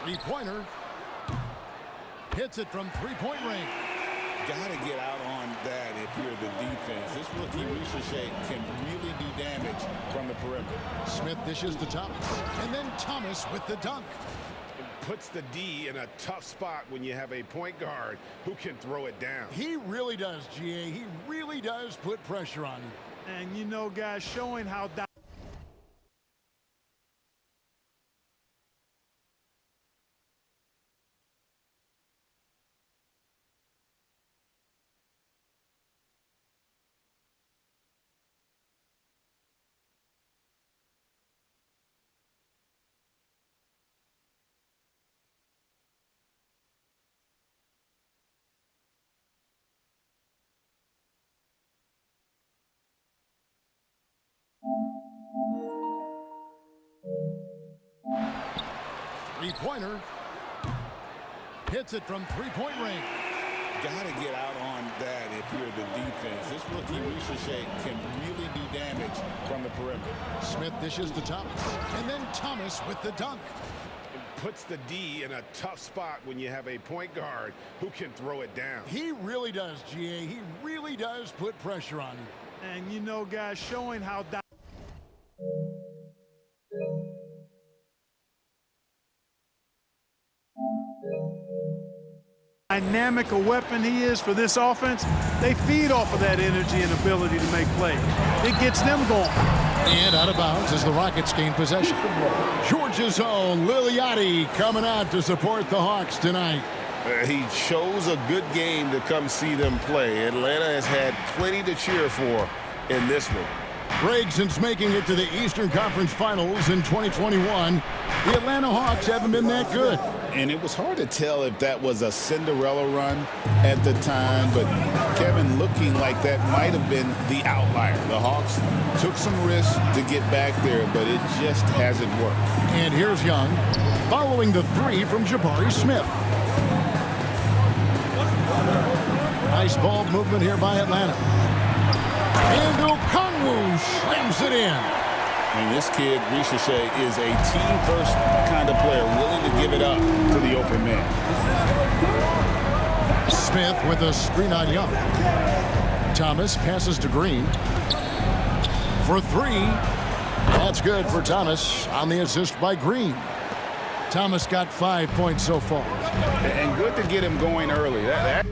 Three-pointer. Hits it from three-point range. Got to get out on that if you're the defense. This rookie Ricochet can really do damage from the perimeter. Smith dishes to Thomas, and then Thomas with the dunk. Puts the D in a tough spot when you have a point guard who can throw it down. He really does, GA. He really does put pressure on you. And you know, guys, showing how Three-pointer. Hits it from three-point range. Got to get out on that if you're the defense. This rookie Ricochet can really do damage from the perimeter. Smith dishes to Thomas, and then Thomas with the dunk. Puts the D in a tough spot when you have a point guard who can throw it down. He really does, GA. He really does put pressure on you. And you know, guys, showing how dynamic a weapon he is for this offense. They feed off of that energy and ability to make plays. It gets them going. And out of bounds as the Rockets gain possession. Georgia's own Liliati coming out to support the Hawks tonight. He chose a good game to come see them play. Atlanta has had plenty to cheer for in this one. Greg, since making it to the Eastern Conference Finals in 2021, the Atlanta Hawks haven't been that good. And it was hard to tell if that was a Cinderella run at the time, but Kevin, looking like that might have been the outlier. The Hawks took some risks to get back there, but it just hasn't worked. And here's Young following the three from Jabari Smith. Nice ball movement here by Atlanta. And Okongwu slams it in. And this kid, Ricochet, is a team-first kind of player, willing to give it up to the open man. Smith with a screen on Young. Thomas passes to Green. For three. That's good for Thomas on the assist by Green. Thomas got 5 points so far. And good to get him going early. That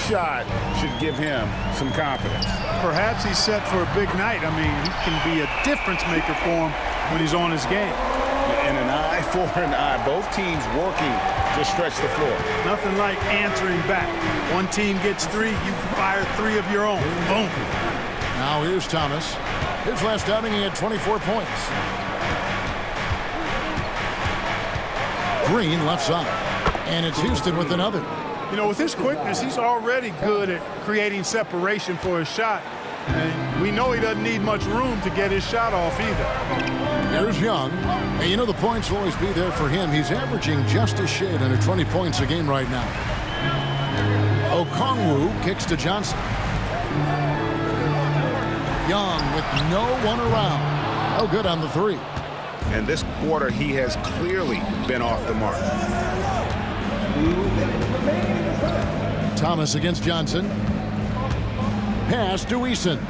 shot should give him some confidence. Perhaps he's set for a big night. I mean, he can be a difference maker for him when he's on his game. And an eye for an eye. Both teams working to stretch the floor. Nothing like answering back. One team gets three, you fire three of your own. Boom. Now here's Thomas. His last outing, he had 24 points. Green left side. And it's Houston with another. You know, with his quickness, he's already good at creating separation for his shot. And we know he doesn't need much room to get his shot off either. There's Young. And you know the points will always be there for him. He's averaging just a shade under 20 points a game right now. Okongwu kicks to Johnson. Young with no one around. Oh, good on the three. And this quarter, he has clearly been off the mark. Thomas against Johnson. Pass to Eason.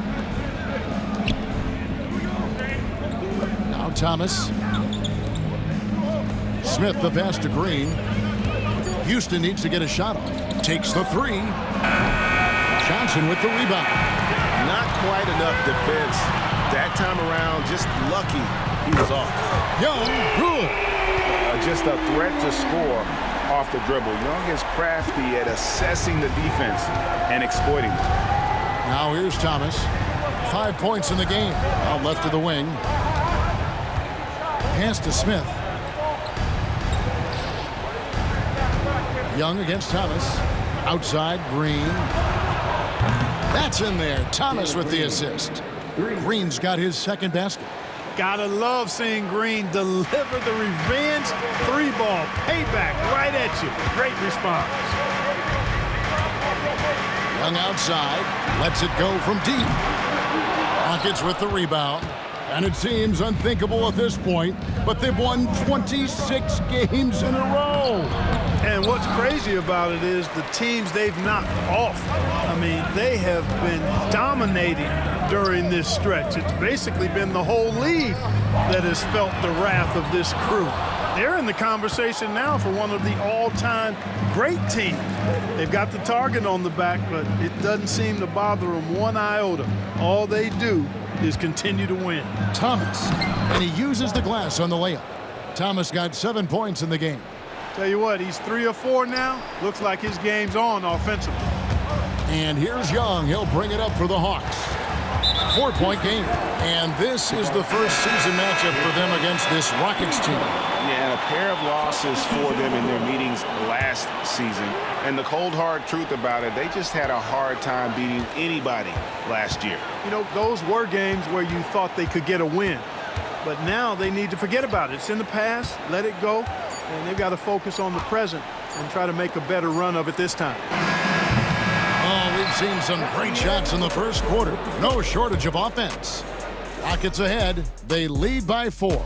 Now Thomas. Smith the pass to Green. Houston needs to get a shot off. Takes the three. Johnson with the rebound. Not quite enough defense that time around. Just lucky he was off. Young, good. Just a threat to score off the dribble. Young is crafty at assessing the defense and exploiting it. Now here's Thomas. 5 points in the game. Out left of the wing. Pass to Smith. Young against Thomas. Outside, Green. That's in there. Thomas with the assist. Green's got his second basket. Gotta love seeing Green deliver the revenge three ball. Payback right at you. Great response. Young outside. Lets it go from deep. Rockets with the rebound. And it seems unthinkable at this point, but they've won 26 games in a row. And what's crazy about it is the teams they've knocked off. I mean, they have been dominating during this stretch. It's basically been the whole league that has felt the wrath of this crew. They're in the conversation now for one of the all-time great teams. They've got the target on the back, but it doesn't seem to bother them one iota. All they do is continue to win. Thomas, and he uses the glass on the layup. Thomas got 7 points in the game. Tell you what, he's 3 of 4 now. Looks like his game's on offensively. And here's Young. He'll bring it up for the Hawks. 4-point game. And this is the first season matchup for them against this Rockets team. Yeah, and a pair of losses for them in their meetings last season. And the cold, hard truth about it, they just had a hard time beating anybody last year. You know, those were games where you thought they could get a win. But now they need to forget about it. It's in the past, let it go, and they've got to focus on the present and try to make a better run of it this time. Oh, we've seen some great shots in the first quarter. No shortage of offense. Rockets ahead. They lead by 4.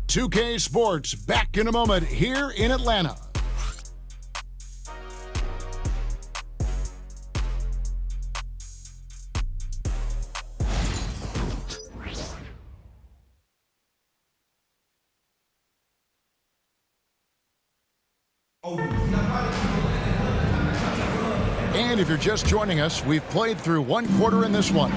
2K Sports back in a moment here in Atlanta. And if you're just joining us, we've played through 1 quarter in this one.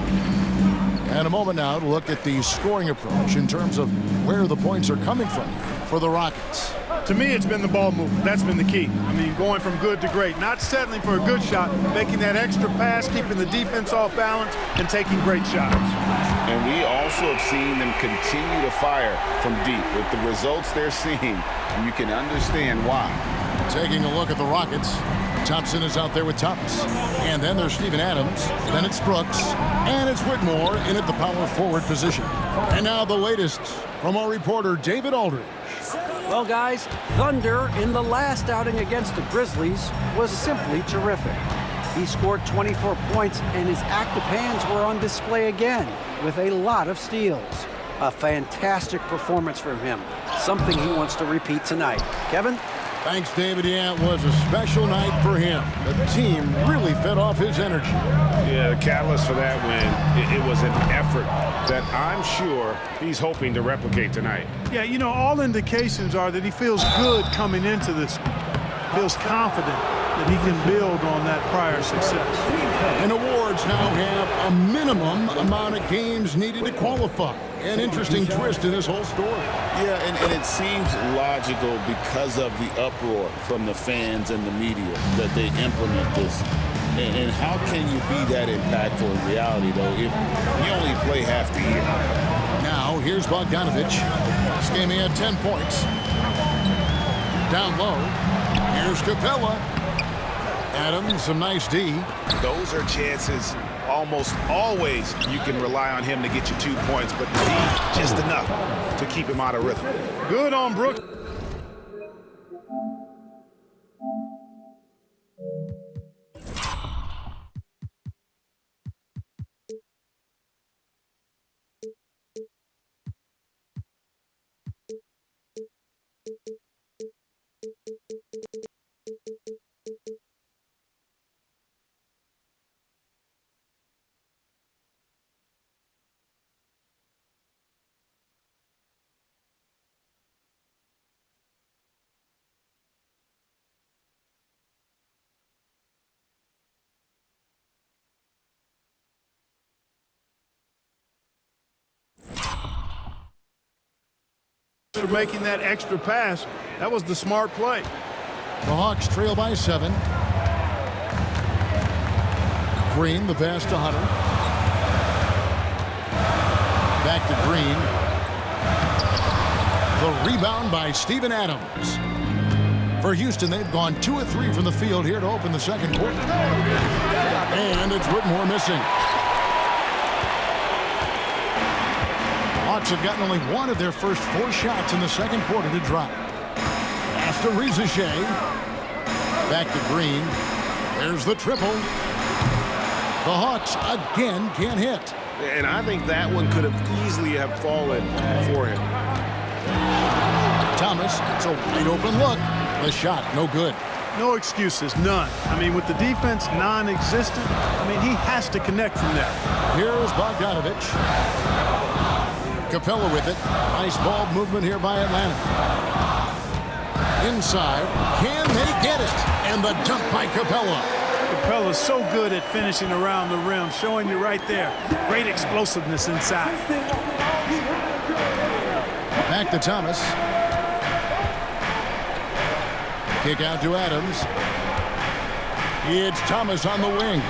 And a moment now to look at the scoring approach in terms of where the points are coming from for the Rockets. To me, it's been the ball movement. That's been the key. I mean, going from good to great. Not settling for a good shot, making that extra pass, keeping the defense off balance, and taking great shots. And we also have seen them continue to fire from deep. With the results they're seeing, you can understand why. Taking a look at the Rockets, Thompson is out there with Thomas. And then there's Steven Adams. Then it's Brooks. And it's Whitmore in at the power forward position. And now the latest from our reporter, David Aldridge. Well, guys, Thunder in the last outing against the Grizzlies was simply terrific. He scored 24 points, and his active hands were on display again with a lot of steals. A fantastic performance from him, something he wants to repeat tonight. Kevin? Thanks, David. Yeah, it was a special night for him. The team really fed off his energy. Yeah, the catalyst for that win, it was an effort that I'm sure he's hoping to replicate tonight. Yeah, you know, all indications are that he feels good coming into this. Feels confident that he can build on that prior success. And awards now have a minimum amount of games needed to qualify. An interesting twist in this whole story. Yeah, and it seems logical because of the uproar from the fans and the media that they implement this. And how can you be that impactful in reality, though, if you only play half the year? Now, here's Bogdanovich. This game he had 10 points. Down low. Here's Capella. Adams, some nice D. Those are chances almost always you can rely on him to get you 2 points, but the D, just enough to keep him out of rhythm. Good on Brooks. Making that extra pass, that was the smart play. The Hawks trail by 7. Green, the pass to Hunter. Back to Green. The rebound by Steven Adams. For Houston, they've gone 2 of 3 from the field here to open the second quarter. And it's Whitmore missing. Hawks have gotten only 1 of their first 4 shots in the second quarter to drop. Pass to Rizachet. Back to Green. There's the triple. The Hawks again can't hit. And I think that one could have easily have fallen for him. Thomas gets a wide open look. The shot, no good. No excuses, none. I mean, with the defense non-existent, I mean, he has to connect from there. Here's Bogdanovich. Capella with it. Nice ball movement here by Atlanta. Inside. Can they get it? And the dunk by Capella. Capella's so good at finishing around the rim, showing you right there. Great explosiveness inside. Back to Thomas. Kick out to Adams. It's Thomas on the wing.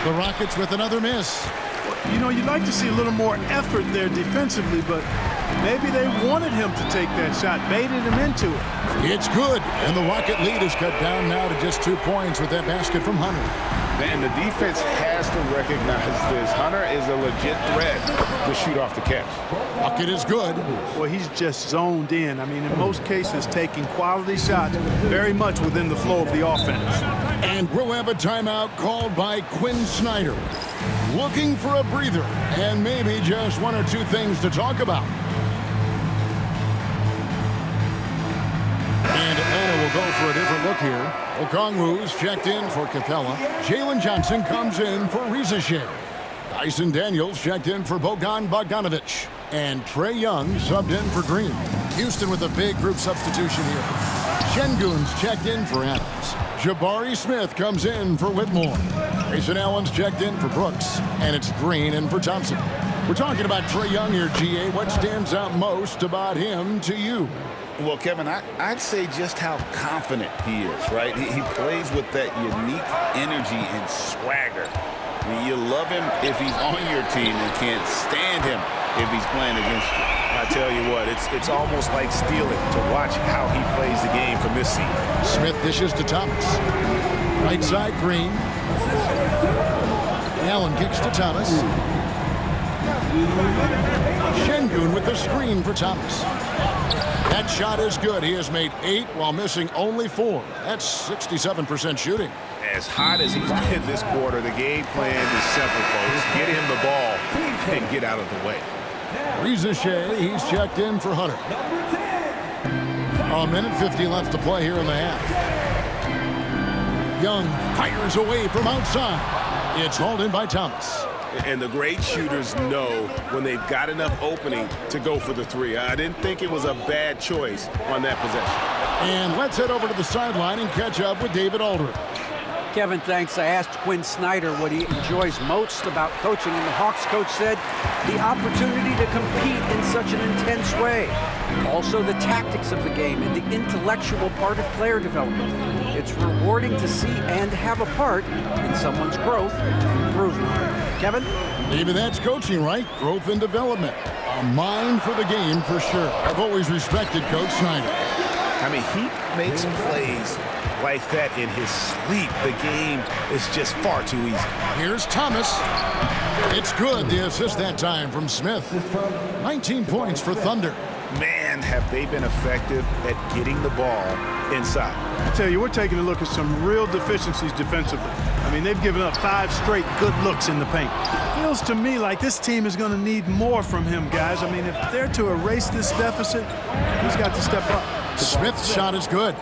The Rockets with another miss. You know, you'd like to see a little more effort there defensively, but maybe they wanted him to take that shot, baited him into it. It's good, and the Rocket lead is cut down now to just 2 points with that basket from Hunter. And the defense has to recognize this. Hunter is a legit threat to shoot off the catch. Bucket is good. Well, he's just zoned in. I mean, in most cases, taking quality shots very much within the flow of the offense. And we'll have a timeout called by Quinn Snyder. Looking for a breather and maybe just 1 or 2 things to talk about. And Atlanta will go for a different look here. Okongwu's checked in for Capella. Jalen Johnson comes in for Riza. Dyson Daniels checked in for Bogan Bogdanovich. And Trae Young subbed in for Green. Houston with a big group substitution here. Şengün's checked in for Adams. Jabari Smith comes in for Whitmore. Grayson Allen's checked in for Brooks. And it's Green in for Thompson. We're talking about Trae Young here, GA. What stands out most about him to you? Well, Kevin, I'd say just how confident he is, right? He plays with that unique energy and swagger. I mean, you love him if he's on your team and can't stand him if he's playing against you. I tell you what, it's almost like stealing to watch how he plays the game from this seat. Smith dishes to Thomas. Right side, Green. Allen kicks to Thomas. Şengün with the screen for Thomas. That shot is good. He has made 8 while missing only 4. That's 67% shooting. As hot as he's been this quarter, the game plan is simple, folks. Get him the ball and get out of the way. Riza, he's checked in for Hunter. 1:50 left to play here in the half. Young fires away from outside. It's hauled in by Thomas. And the great shooters know when they've got enough opening to go for the 3. I didn't think it was a bad choice on that possession. And let's head over to the sideline and catch up with David Aldridge. Kevin, thanks. I asked Quinn Snyder what he enjoys most about coaching, and the Hawks coach said the opportunity to compete in such an intense way. Also, the tactics of the game and the intellectual part of player development. It's rewarding to see and have a part in someone's growth and improvement. Kevin? Maybe that's coaching, right? Growth and development. A mind for the game for sure. I've always respected Coach Snyder. I mean, he makes plays like that in his sleep. The game is just far too easy. Here's Thomas. It's good. The assist that time from Smith. 19 points for Thunder. Man, have they been effective at getting the ball inside. I tell you, we're taking a look at some real deficiencies defensively. I mean, they've given up 5 straight good looks in the paint. Feels to me like this team is going to need more from him, guys. I mean, if they're to erase this deficit, he's got to step up. Smith's shot is good.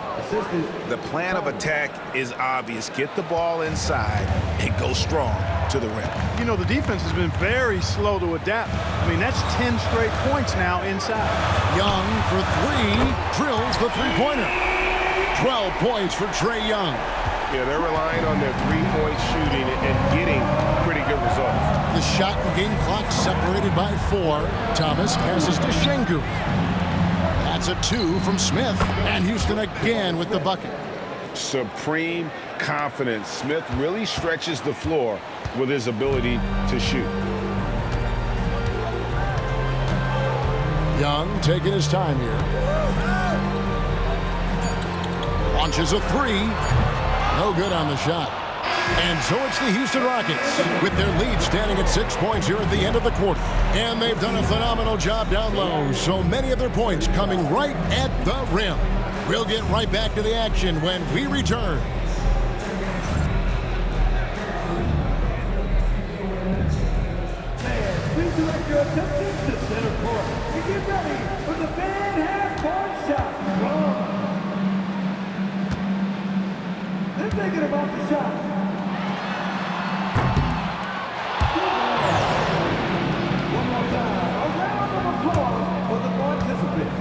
The plan of attack is obvious. Get the ball inside and go strong to the rim. You know, the defense has been very slow to adapt. I mean, that's 10 straight points now inside. Young for 3, drills the three-pointer. 12 points for Trae Young. Yeah, they're relying on their three-point shooting and getting pretty good results. The shot and game clock separated by 4. Thomas passes to Şengün. That's a 2 from Smith. And Houston again with the bucket. Supreme confidence. Smith really stretches the floor with his ability to shoot. Young taking his time here. Launches a 3. No good on the shot. And so it's the Houston Rockets with their lead standing at 6 points here at the end of the quarter. And they've done a phenomenal job down low. So many of their points coming right at the rim. We'll get right back to the action when we return. direct your attention to center court and get ready for the fan half-court shot. They're thinking about the shot. One more time, a round of applause for the participants.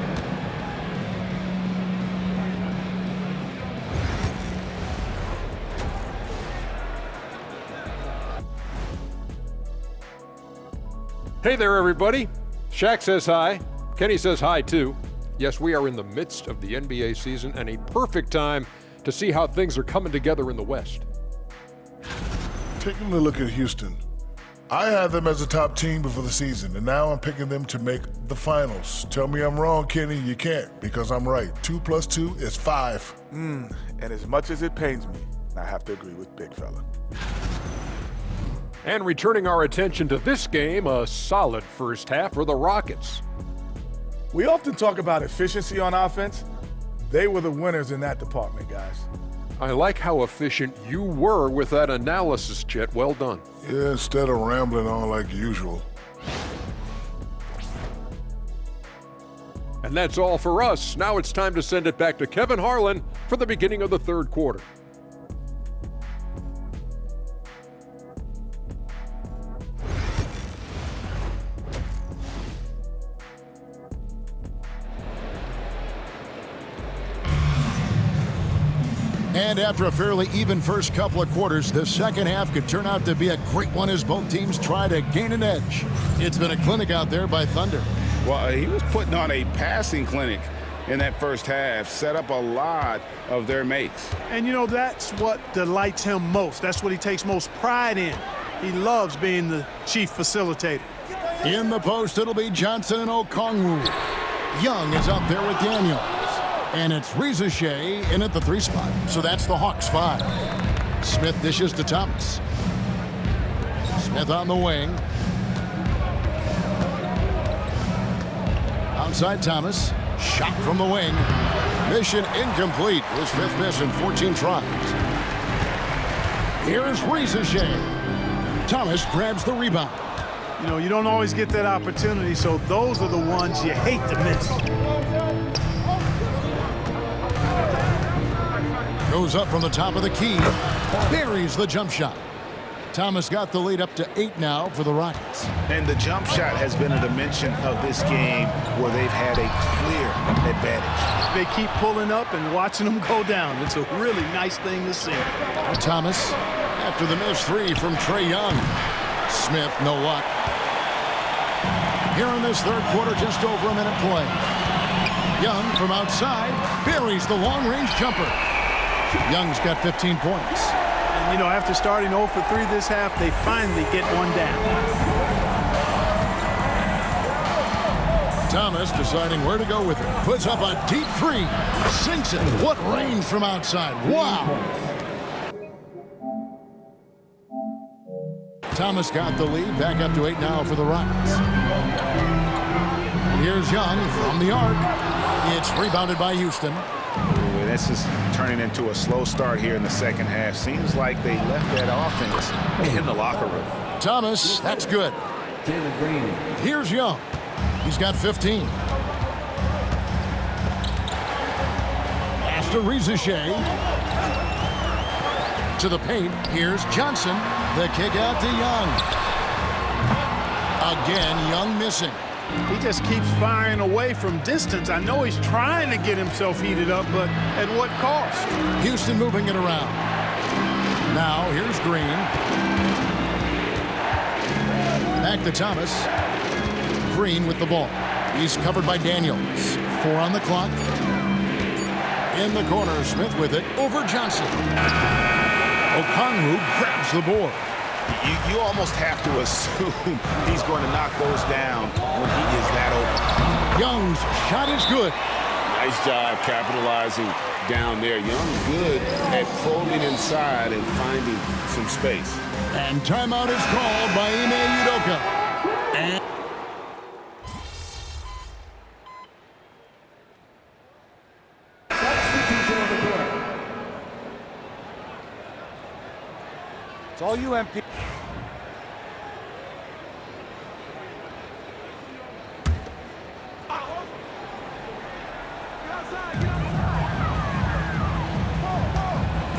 Hey there, everybody. Shaq says hi. Kenny says hi, too. Yes, we are in the midst of the NBA season and a perfect time to see how things are coming together in the West. Taking a look at Houston, I had them as a top team before the season, and now I'm picking them to make the finals. Tell me I'm wrong, Kenny. You can't, because I'm right. 2 + 2 is 5. And as much as it pains me, I have to agree with Big Fella. And returning our attention to this game, a solid first half for the Rockets. We often talk about efficiency on offense. They were the winners in that department, guys. I like how efficient you were with that analysis, Chet. Well done. Yeah, instead of rambling on like usual. And that's all for us. Now it's time to send it back to Kevin Harlan for the beginning of the third quarter. And after a fairly even first couple of quarters, the second half could turn out to be a great one as both teams try to gain an edge. It's been a clinic out there by Thunder. Well, he was putting on a passing clinic in that first half, set up a lot of their makes. And, you know, that's what delights him most. That's what he takes most pride in. He loves being the chief facilitator. In the post, it'll be Johnson and Okongwu. Young is up there with Daniels. And it's Reza Shea in at the 3 spot. So that's the Hawks 5. Smith dishes to Thomas. Smith on the wing. Outside Thomas. Shot from the wing. Mission incomplete. His 5th miss in 14 tries. Here's Reza Shea. Thomas grabs the rebound. You know, you don't always get that opportunity, so those are the ones you hate to miss. Goes up from the top of the key. Buries the jump shot. Thomas got the lead up to 8 now for the Rockets. And the jump shot has been a dimension of this game where they've had a clear advantage. They keep pulling up and watching them go down. It's a really nice thing to see. Thomas after the missed 3 from Trae Young. Smith, no luck. Here in this third quarter, just over a minute play. Young from outside buries the long-range jumper. Young's got 15 points. And, you know, after starting 0 for 3 this half, they finally get one down. Thomas deciding where to go with it. Puts up a deep 3. Sinks it. What range from outside. Wow. Thomas got the lead. Back up to 8 now for the Rockets. And here's Young from the arc. It's rebounded by Houston. This is turning into a slow start here in the second half. Seems like they left that offense in the locker room. Thomas, that's good. Here's Young. He's got 15. Pass to Reza Shea. To the paint. Here's Johnson. The kick out to Young. Again, Young missing. He just keeps firing away from distance. I know he's trying to get himself heated up, but at what cost? Houston moving it around. Now, here's Green. Back to Thomas. Green with the ball. He's covered by Daniels. 4 on the clock. In the corner, Smith with it. Over Johnson. Okongwu grabs the board. You almost have to assume he's going to knock those down when he is that open. Young's shot is good. Nice job capitalizing down there. Young's good at probing inside and finding some space. And timeout is called by Ime Udoka. And It's all you, MP.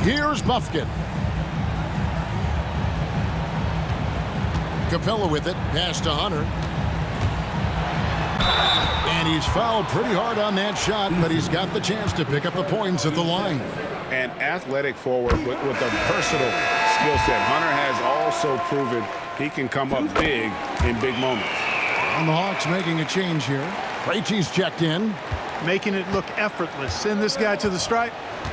Here's Bufkin. Capella with it. Pass to Hunter. And he's fouled pretty hard on that shot, but he's got the chance to pick up the points at the line. An athletic forward with a versatile skill set. Hunter has also proven he can come up big in big moments. And the Hawks making a change here. Krejci's checked in. Making it look effortless. Send this guy to the stripe.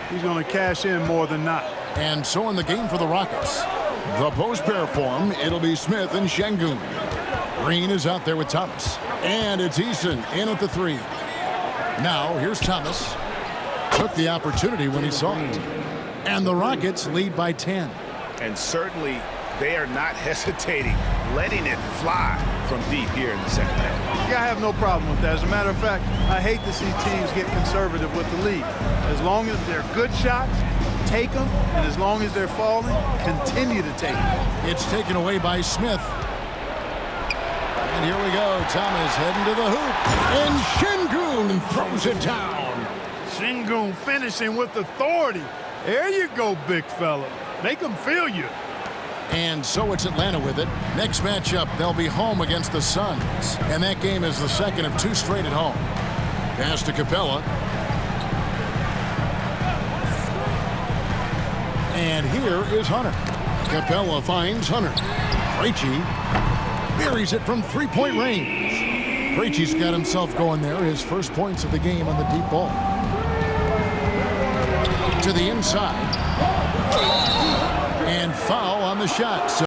He's going to cash in more than not. And so in the game for the Rockets. The post pair form, it'll be Smith and Şengün. Green is out there with Thomas. And it's Eason in at the 3. Now, here's Thomas. Took the opportunity when he saw it. And the Rockets lead by 10. And certainly they are not hesitating, letting it fly from deep here in the second half. Yeah, I have no problem with that. As a matter of fact, I hate to see teams get conservative with the lead. As long as they're good shots, take them. And as long as they're falling, continue to take them. It's taken away by Smith. And here we go. Thomas heading to the hoop. And Şengün throws it down. Şengün finishing with authority. There you go, big fella. Make them feel you. And so it's Atlanta with it. Next matchup, they'll be home against the Suns. And that game is the second of 2 straight at home. Pass to Capella. And here is Hunter. Capella finds Hunter. Krejci buries it from 3-point range. Krejci's got himself going there. His first points of the game on the deep ball. To the inside. And foul on the shot. So